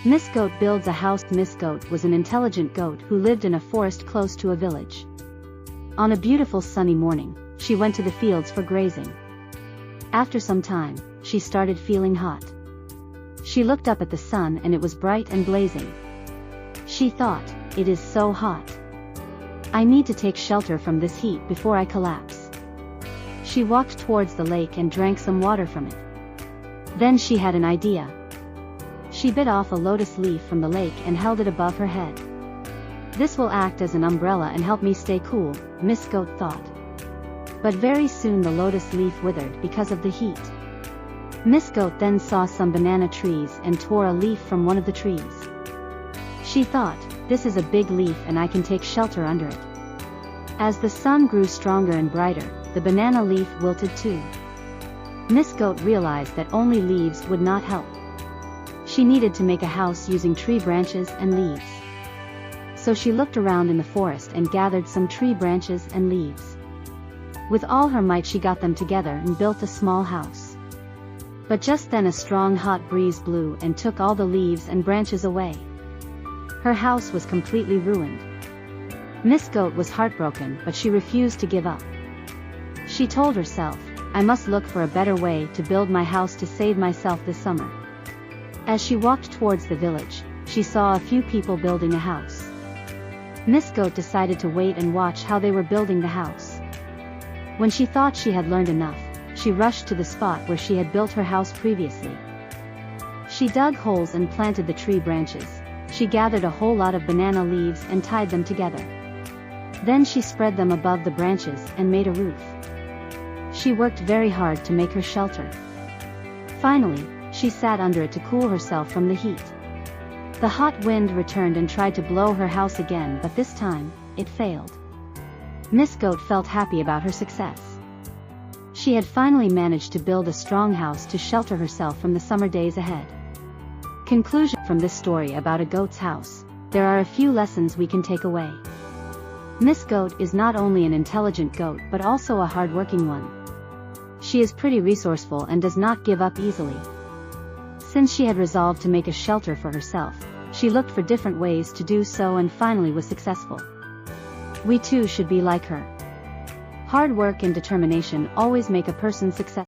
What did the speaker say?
Miss Goat builds a house. Miss Goat was an intelligent goat who lived in a forest close to a village. On a beautiful sunny morning, she went to the fields for grazing. After some time, she started feeling hot. She looked up at the sun and it was bright and blazing. She thought, "It is so hot. I need to take shelter from this heat before I collapse." She walked towards the lake and drank some water from it. Then she had an idea. She bit off a lotus leaf from the lake and held it above her head. "This will act as an umbrella and help me stay cool," Miss Goat thought. But very soon the lotus leaf withered because of the heat. Miss Goat then saw some banana trees and tore a leaf from one of the trees. She thought, "This is a big leaf and I can take shelter under it." As the sun grew stronger and brighter, the banana leaf wilted too. Miss Goat realized that only leaves would not help. She needed to make a house using tree branches and leaves. So she looked around in the forest and gathered some tree branches and leaves. With all her might she got them together and built a small house. But just then a strong hot breeze blew and took all the leaves and branches away. Her house was completely ruined. Miss Goat was heartbroken, but she refused to give up. She told herself, "I must look for a better way to build my house to save myself this summer." As she walked towards the village, she saw a few people building a house. Miss Goat decided to wait and watch how they were building the house. When she thought she had learned enough, she rushed to the spot where she had built her house previously. She dug holes and planted the tree branches. She gathered a whole lot of banana leaves and tied them together. Then she spread them above the branches and made a roof. She worked very hard to make her shelter. Finally, she sat under it to cool herself from the heat. The hot wind returned and tried to blow her house again, but this time, it failed. Miss Goat felt happy about her success. She had finally managed to build a strong house to shelter herself from the summer days ahead. Conclusion from this story about a goat's house: there are a few lessons we can take away. Miss Goat is not only an intelligent goat but also a hard-working one. She is pretty resourceful and does not give up easily. Since she had resolved to make a shelter for herself, she looked for different ways to do so and finally was successful. We too should be like her. Hard work and determination always make a person successful.